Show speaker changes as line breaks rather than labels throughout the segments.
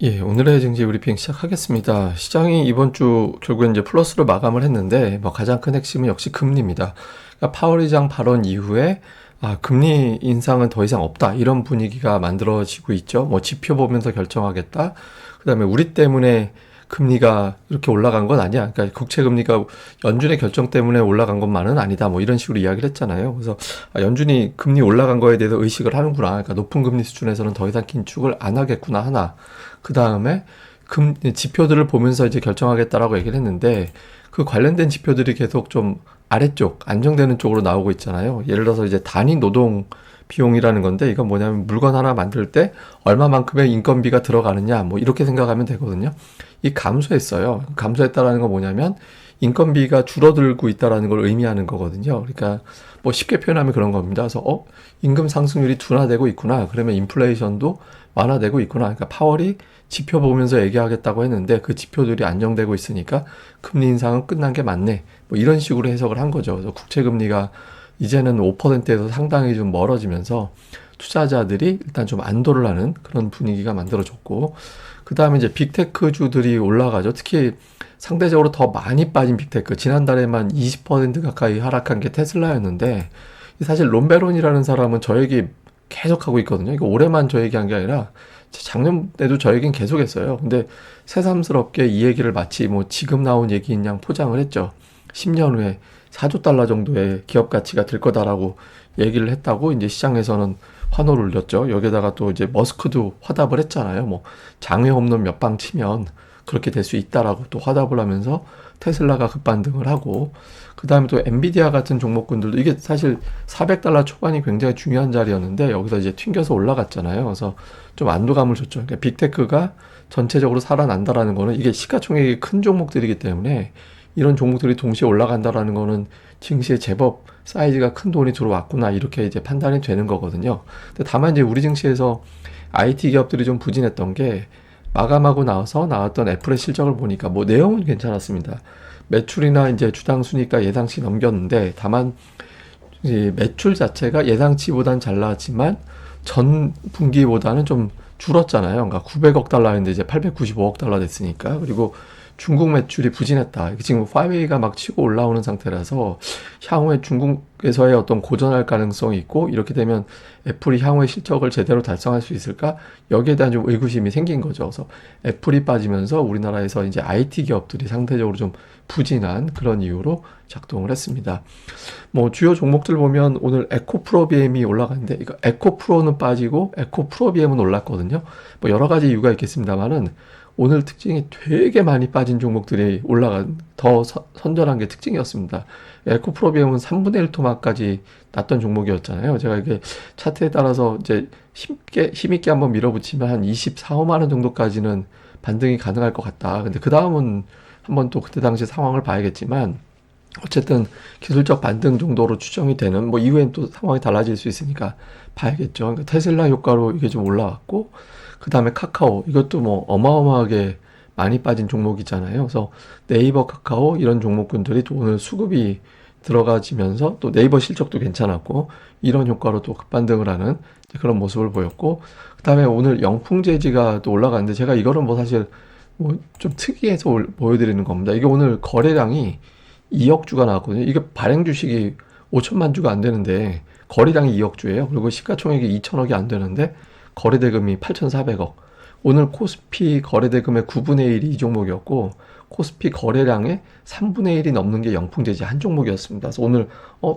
예, 오늘의 증시 브리핑 시작하겠습니다. 시장이 이번 주 결국엔 이제 플러스로 마감을 했는데, 가장 큰 핵심은 역시 금리입니다. 그러니까 파월 의장 발언 이후에 금리 인상은 더 이상 없다, 이런 분위기가 만들어지고 있죠. 지표 보면서 결정하겠다. 그다음에 우리 때문에 금리가 이렇게 올라간 건 아니야. 그러니까 국채 금리가 연준의 결정 때문에 올라간 것만은 아니다. 이런 식으로 이야기를 했잖아요. 그래서 연준이 금리 올라간 거에 대해서 의식을 하는구나. 그러니까 높은 금리 수준에서는 더 이상 긴축을 안 하겠구나 하나. 그 다음에 지표들을 보면서 이제 결정하겠다라고 얘기를 했는데, 그 관련된 지표들이 계속 좀 아래쪽, 안정되는 쪽으로 나오고 있잖아요. 예를 들어서 이제 단위 노동 비용이라는 건데, 이건 뭐냐면 물건 하나 만들 때 얼마만큼의 인건비가 들어가느냐, 이렇게 생각하면 되거든요. 이 감소했어요. 감소했다라는 건 뭐냐면 인건비가 줄어들고 있다라는 걸 의미하는 거거든요. 그러니까 쉽게 표현하면 그런 겁니다. 그래서 임금 상승률이 둔화되고 있구나. 그러면 인플레이션도 완화되고 있구나. 그러니까 파월이 지표 보면서 얘기하겠다고 했는데 그 지표들이 안정되고 있으니까 금리 인상은 끝난 게 맞네. 이런 식으로 해석을 한 거죠. 그래서 국채 금리가 이제는 5%에서 상당히 좀 멀어지면서 투자자들이 일단 좀 안도를 하는 그런 분위기가 만들어졌고, 그 다음에 이제 빅테크주들이 올라가죠. 특히 상대적으로 더 많이 빠진 빅테크, 지난달에만 20% 가까이 하락한 게 테슬라였는데, 사실 롬베론이라는 사람은 저 얘기 계속 하고 있거든요. 이거 올해만 저 얘기한 게 아니라 작년에도 저 얘기는 계속 했어요. 근데 새삼스럽게 이 얘기를 마치 지금 나온 얘기인 양 포장을 했죠. 10년 후에 4조 달러 정도의 기업 가치가 될 거다라고 얘기를 했다고 이제 시장에서는 환호를 울렸죠. 여기다가 또 이제 머스크도 화답을 했잖아요. 장외 홈런 몇 방 치면 그렇게 될 수 있다라고 또 화답을 하면서 테슬라가 급반등을 하고, 그 다음에 또 엔비디아 같은 종목군들도 이게 사실 400달러 초반이 굉장히 중요한 자리였는데 여기서 이제 튕겨서 올라갔잖아요. 그래서 좀 안도감을 줬죠. 그러니까 빅테크가 전체적으로 살아난다라는 거는 이게 시가총액이 큰 종목들이기 때문에 이런 종목들이 동시에 올라간다라는 거는 증시에 제법 사이즈가 큰 돈이 들어왔구나, 이렇게 이제 판단이 되는 거거든요. 근데 다만 이제 우리 증시에서 IT 기업들이 좀 부진했던 게, 마감하고 나서 나왔던 애플의 실적을 보니까 내용은 괜찮았습니다. 매출이나 이제 주당 순이익가 예상치 넘겼는데, 다만 이 매출 자체가 예상치보단 잘 나왔지만 전 분기보다는 좀 줄었잖아요. 그러니까 900억 달러인데 이제 895억 달러 됐으니까. 그리고 중국 매출이 부진했다. 지금 화웨이가 막 치고 올라오는 상태라서 향후에 중국에서의 어떤 고전할 가능성이 있고, 이렇게 되면 애플이 향후에 실적을 제대로 달성할 수 있을까? 여기에 대한 좀 의구심이 생긴 거죠. 그래서 애플이 빠지면서 우리나라에서 이제 IT 기업들이 상대적으로 좀 부진한 그런 이유로 작동을 했습니다. 주요 종목들 보면 오늘 에코프로비엠이 올라갔는데, 이거 에코프로는 빠지고 에코프로비엠은 올랐거든요. 여러 가지 이유가 있겠습니다만은 오늘 특징이 되게 많이 빠진 종목들이 올라간, 더 선전한 게 특징이었습니다. 에코프로비엠은 3분의 1 토막까지 났던 종목이었잖아요. 제가 이게 차트에 따라서 이제 힘있게 한번 밀어붙이면 한 24, 5만 원 정도까지는 반등이 가능할 것 같다. 근데 그 다음은 한번 또 그때 당시 상황을 봐야겠지만, 어쨌든 기술적 반등 정도로 추정이 되는, 이후엔 또 상황이 달라질 수 있으니까 봐야겠죠. 그러니까 테슬라 효과로 이게 좀 올라왔고, 그 다음에 카카오, 이것도 어마어마하게 많이 빠진 종목이잖아요. 그래서 네이버, 카카오 이런 종목군들이 또 오늘 수급이 들어가지면서 또 네이버 실적도 괜찮았고, 이런 효과로 또 급반등을 하는 그런 모습을 보였고, 그 다음에 오늘 영풍재지가 또 올라갔는데, 제가 이거는 사실 좀 특이해서 보여드리는 겁니다. 이게 오늘 거래량이 2억 주가 나왔거든요. 이게 발행 주식이 5천만 주가 안 되는데 거래량이 2억 주예요. 그리고 시가총액이 2천억이 안 되는데 거래대금이 8,400억. 오늘 코스피 거래대금의 9분의 1이 이 종목이었고, 코스피 거래량의 3분의 1이 넘는 게 영풍재지 한 종목이었습니다. 그래서 오늘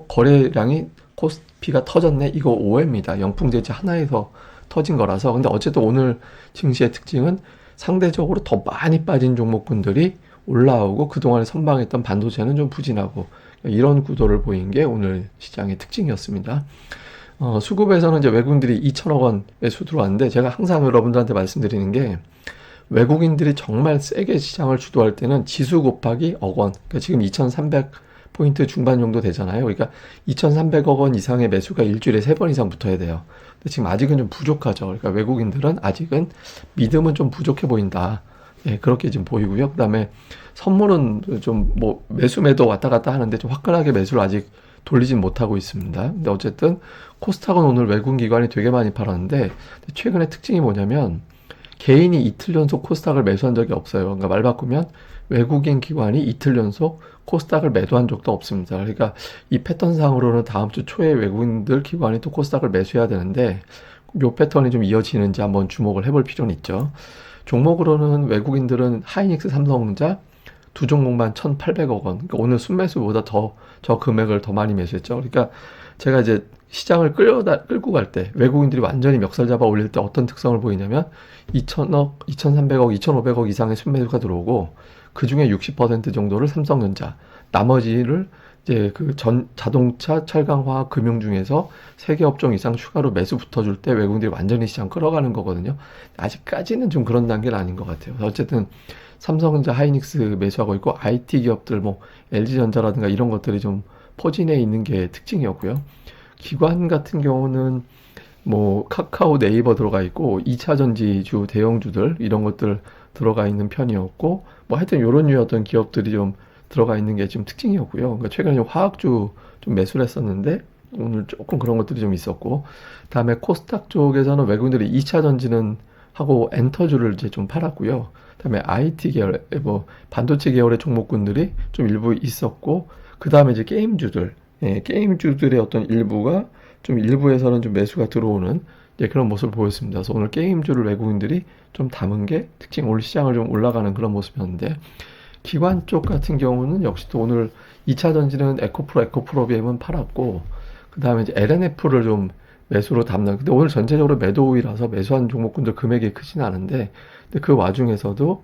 거래량이 코스피가 터졌네, 이거 오해입니다. 영풍재지 하나에서 터진 거라서. 근데 어쨌든 오늘 증시의 특징은 상대적으로 더 많이 빠진 종목군들이 올라오고, 그동안에 선방했던 반도체는 좀 부진하고, 이런 구도를 보인 게 오늘 시장의 특징이었습니다. 수급에서는 이제 외국인들이 2천억 원 매수 들어왔는데, 제가 항상 여러분들한테 말씀드리는 게, 외국인들이 정말 세게 시장을 주도할 때는 지수 곱하기 억 원, 그러니까 지금 2,300포인트 중반 정도 되잖아요. 그러니까 2,300억 원 이상의 매수가 일주일에 3번 이상 붙어야 돼요. 근데 지금 아직은 좀 부족하죠. 그러니까 외국인들은 아직은 믿음은 좀 부족해 보인다. 예, 그렇게 지금 보이고요. 그 다음에 선물은 좀 매수 매도 왔다 갔다 하는데 좀 화끈하게 매수를 아직 돌리진 못하고 있습니다. 근데 어쨌든 코스닥은 오늘 외국 기관이 되게 많이 팔았는데, 최근에 특징이 뭐냐면 개인이 이틀 연속 코스닥을 매수한 적이 없어요. 그러니까 말 바꾸면 외국인 기관이 이틀 연속 코스닥을 매도한 적도 없습니다. 그러니까 이 패턴상으로는 다음 주 초에 외국인들 기관이 또 코스닥을 매수해야 되는데 이 패턴이 좀 이어지는지 한번 주목을 해볼 필요는 있죠. 종목으로는 외국인들은 하이닉스, 삼성전자 두 종목만 1,800억 원. 그러니까 오늘 순매수보다 저 금액을 더 많이 매수했죠. 그러니까 제가 이제 시장을 끌고 갈 때 외국인들이 완전히 멱살 잡아 올릴 때 어떤 특성을 보이냐면 2,000억, 2,300억, 2,500억 이상의 순매수가 들어오고 그 중에 60% 정도를 삼성전자, 나머지를 이제 자동차, 철강화학, 금융 중에서 3개 업종 이상 추가로 매수 붙어줄 때 외국인들이 완전히 시장 끌어가는 거거든요. 아직까지는 좀 그런 단계는 아닌 것 같아요. 어쨌든 삼성전자, 하이닉스 매수하고 있고 IT 기업들 뭐 LG전자라든가 이런 것들이 좀 포진해 있는 게 특징이었고요. 기관 같은 경우는 뭐 카카오, 네이버 들어가 있고 2차 전지주 대형주들 이런 것들 들어가 있는 편이었고 뭐 하여튼 요런 류의 어떤 기업들이 좀 들어가 있는 게 지금 특징이었고요. 그러니까 최근에 좀 화학주 좀 매수를 했었는데 오늘 조금 그런 것들이 좀 있었고 다음에 코스닥 쪽에서는 외국인들이 2차 전지는 하고 엔터주를 이제 좀 팔았고요. 그다음에 IT 계열, 뭐 반도체 계열의 종목군들이 좀 일부 있었고 그 다음에 이제 게임주들, 게임주들의 어떤 일부가 좀 일부에서는 좀 매수가 들어오는 그런 모습을 보였습니다. 그래서 오늘 게임주를 외국인들이 좀 담은 게 특징, 오늘 시장을 좀 올라가는 그런 모습이었는데 기관 쪽 같은 경우는 역시 또 오늘 2차 전지는 에코프로비엠은 팔았고 그 다음에 이제 LNF를 좀 매수로 담는. 근데 오늘 전체적으로 매도우이라서 매수한 종목군들 금액이 크진 않은데 근데 그 와중에서도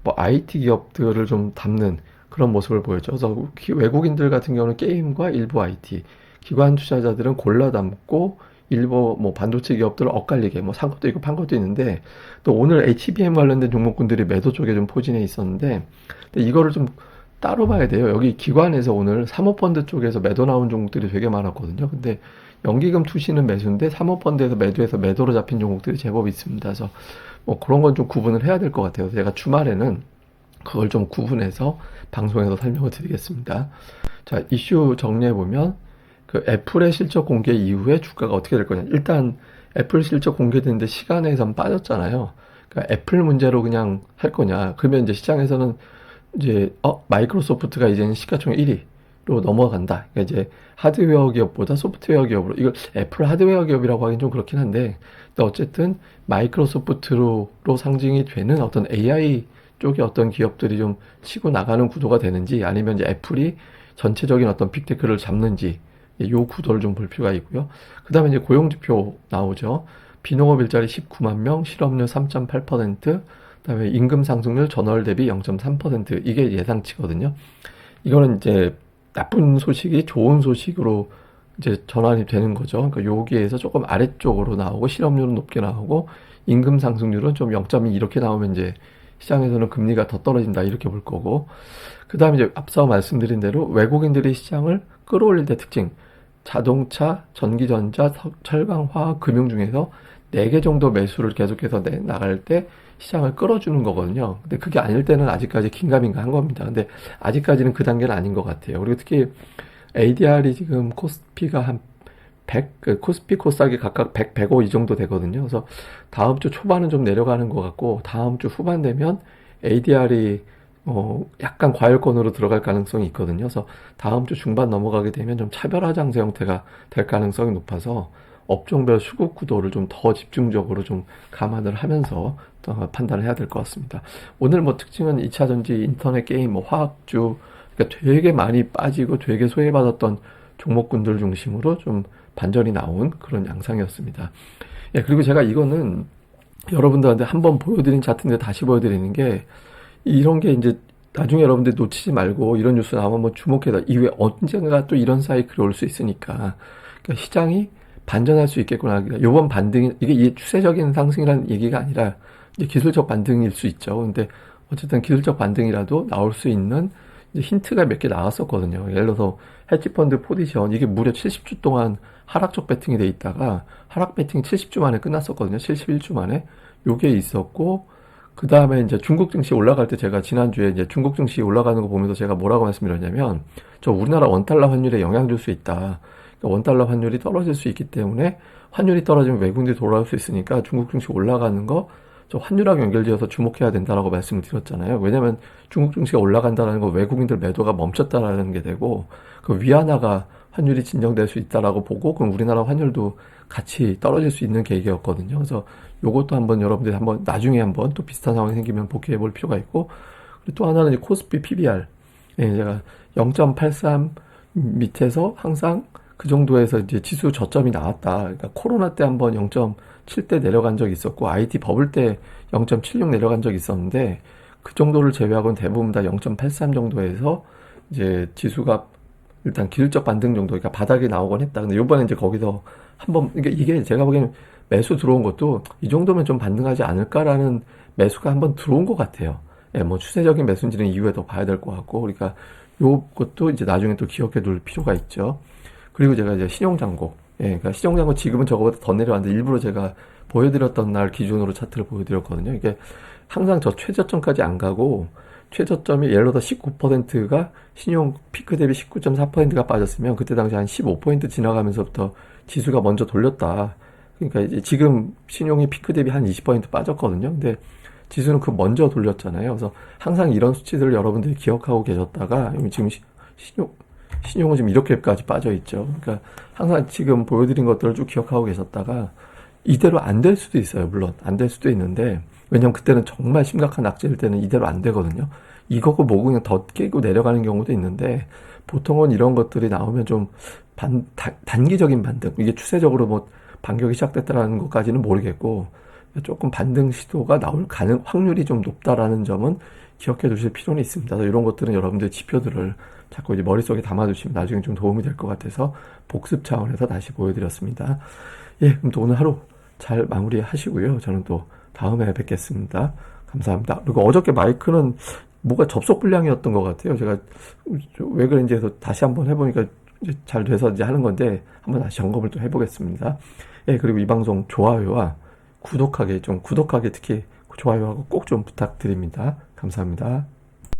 뭐 IT 기업들을 좀 담는 그런 모습을 보였죠. 그래서 외국인들 같은 경우는 게임과 일부 IT, 기관 투자자들은 골라 담고 일부 뭐 반도체 기업들을 엇갈리게 뭐 산 것도 있고 판 것도 있는데 또 오늘 HBM 관련된 종목군들이 매도 쪽에 좀 포진해 있었는데 근데 이거를 좀 따로 봐야 돼요. 여기 기관에서 오늘 사모펀드 쪽에서 매도 나온 종목들이 되게 많았거든요. 근데 연기금 투시는 매수인데 사모펀드에서 매도해서 매도로 잡힌 종목들이 제법 있습니다. 그래서 뭐 그런 건 좀 구분을 해야 될 것 같아요. 제가 주말에는 그걸 좀 구분해서 방송에서 설명을 드리겠습니다. 자, 이슈 정리해 보면 그 애플의 실적 공개 이후에 주가가 어떻게 될 거냐. 일단 애플 실적 공개되는데 시간에선 빠졌잖아요. 그러니까 애플 문제로 그냥 할 거냐. 그러면 이제 시장에서는 이제 마이크로소프트가 이제는 시가총액 1위로 넘어간다. 그러니까 이제 하드웨어 기업보다 소프트웨어 기업으로 이걸 애플 하드웨어 기업이라고 하긴 좀 그렇긴 한데 어쨌든 마이크로소프트로 상징이 되는 어떤 AI 쪽의 어떤 기업들이 좀 치고 나가는 구도가 되는지 아니면 이제 애플이 전체적인 어떤 빅테크를 잡는지 이 구도를 좀 볼 필요가 있고요. 그 다음에 이제 고용지표 나오죠. 비농업 일자리 19만 명, 실업률 3.8%, 그 다음에 임금 상승률 전월 대비 0.3% 이게 예상치거든요. 이거는 이제 나쁜 소식이 좋은 소식으로 이제 전환이 되는 거죠. 그러니까 여기에서 조금 아래쪽으로 나오고 실업률은 높게 나오고 임금 상승률은 좀 0.2 이렇게 나오면 이제 시장에서는 금리가 더 떨어진다 이렇게 볼 거고 그 다음에 이제 앞서 말씀드린 대로 외국인들이 시장을 끌어올릴 때 특징 자동차, 전기전자, 철강, 화학, 금융 중에서 4개 정도 매수를 계속해서 나갈 때 시장을 끌어주는 거거든요. 근데 그게 아닐 때는 아직까지 긴가민가 한 겁니다. 근데 아직까지는 그 단계는 아닌 것 같아요. 그리고 특히 ADR이 지금 코스피가 한 100, 코스피 코스닥이 각각 100, 105 이 정도 되거든요. 그래서 다음 주 초반은 좀 내려가는 것 같고 다음 주 후반 되면 ADR이 약간 과열권으로 들어갈 가능성이 있거든요. 그래서 다음 주 중반 넘어가게 되면 좀 차별화 장세 형태가 될 가능성이 높아서 업종별 수급 구도를 좀 더 집중적으로 좀 감안을 하면서 판단을 해야 될 것 같습니다. 오늘 뭐 특징은 2차 전지, 인터넷 게임, 뭐 화학주, 그러니까 되게 많이 빠지고 되게 소외받았던 종목군들 중심으로 좀 반전이 나온 그런 양상이었습니다. 예, 그리고 제가 이거는 여러분들한테 한번 보여드린 차트인데 다시 보여드리는 게 이런 게 이제 나중에 여러분들 놓치지 말고 이런 뉴스 나오면 한번 주목해서 이후에 언젠가 또 이런 사이클이 올 수 있으니까 그러니까 시장이 반전할 수 있겠구나. 요번 반등이 이게 추세적인 상승이라는 얘기가 아니라 이제 기술적 반등일 수 있죠. 근데 어쨌든 기술적 반등이라도 나올 수 있는 이제 힌트가 몇 개 나왔었거든요. 예를 들어서 헤지펀드 포지션 이게 무려 70주 동안 하락적 배팅이 돼 있다가 하락 배팅이 70주 만에 끝났었거든요. 71주 만에 요게 있었고 그 다음에 이제 중국 증시 올라갈 때 제가 지난주에 이제 중국 증시 올라가는 거 보면서 제가 뭐라고 말씀드렸냐면 저 우리나라 원달러 환율에 영향 줄 수 있다. 그러니까 원달러 환율이 떨어질 수 있기 때문에 환율이 떨어지면 외국인들이 돌아올 수 있으니까 중국 증시 올라가는 거 저 환율하고 연결지어서 주목해야 된다라고 말씀을 드렸잖아요. 왜냐면 중국 증시가 올라간다는 건 외국인들 매도가 멈췄다라는 게 되고, 그 위안화가 환율이 진정될 수 있다라고 보고, 그럼 우리나라 환율도 같이 떨어질 수 있는 계기였거든요. 그래서 요것도 한번 여러분들이 한번 나중에 한번 또 비슷한 상황이 생기면 복귀해 볼 필요가 있고, 그리고 또 하나는 이제 코스피 PBR. 예, 제가 0.83 밑에서 항상 그 정도에서 이제 지수 저점이 나왔다. 그러니까 코로나 때 한번 0.7대 내려간 적이 있었고, IT 버블 때 0.76 내려간 적이 있었는데, 그 정도를 제외하고는 대부분 다 0.83 정도에서 이제 지수가 일단 기술적 반등 정도, 그러니까 바닥에 나오곤 했다. 근데 요번에 이제 거기서 한번, 이게 제가 보기에는 매수 들어온 것도 이 정도면 좀 반등하지 않을까라는 매수가 한번 들어온 것 같아요. 예, 뭐 추세적인 매수인지는 이후에 더 봐야 될 것 같고, 그러니까 요것도 이제 나중에 또 기억해 둘 필요가 있죠. 그리고 제가 이제 신용장고, 예, 그러니까 신용장고 지금은 저거보다 더 내려왔는데 일부러 제가 보여드렸던 날 기준으로 차트를 보여드렸거든요. 이게 항상 저 최저점까지 안 가고, 최저점이 예를 들어 19%가 신용 피크 대비 19.4%가 빠졌으면 그때 당시 한 15% 지나가면서부터 지수가 먼저 돌렸다. 그러니까 이제 지금 신용이 피크 대비 한 20% 빠졌거든요. 근데 지수는 그 먼저 돌렸잖아요. 그래서 항상 이런 수치들을 여러분들이 기억하고 계셨다가 지금 신용은 지금 이렇게까지 빠져 있죠. 그러니까 항상 지금 보여드린 것들을 쭉 기억하고 계셨다가 이대로 안 될 수도 있어요. 물론 안 될 수도 있는데, 왜냐면 그때는 정말 심각한 악재일 때는 이대로 안 되거든요. 이거고 뭐고 그냥 더 깨고 내려가는 경우도 있는데, 보통은 이런 것들이 나오면 좀 단기적인 반등, 이게 추세적으로 뭐 반격이 시작됐다라는 것까지는 모르겠고, 조금 반등 시도가 나올 확률이 좀 높다라는 점은 기억해 두실 필요는 있습니다. 이런 것들은 여러분들 지표들을 자꾸 이제 머릿속에 담아두시면 나중에 좀 도움이 될 것 같아서 복습 차원에서 다시 보여드렸습니다. 예, 그럼 또 오늘 하루 잘 마무리 하시고요. 저는 또 다음에 뵙겠습니다. 감사합니다. 그리고 어저께 마이크는 뭐가 접속 불량이었던 것 같아요. 제가 왜 그런지 해서 다시 한번 해보니까 이제 잘 돼서 이제 하는 건데 한번 다시 점검을 또 해보겠습니다. 예, 그리고 이 방송 좋아요와 구독하기 특히 좋아요하고 꼭 좀 부탁드립니다. 감사합니다.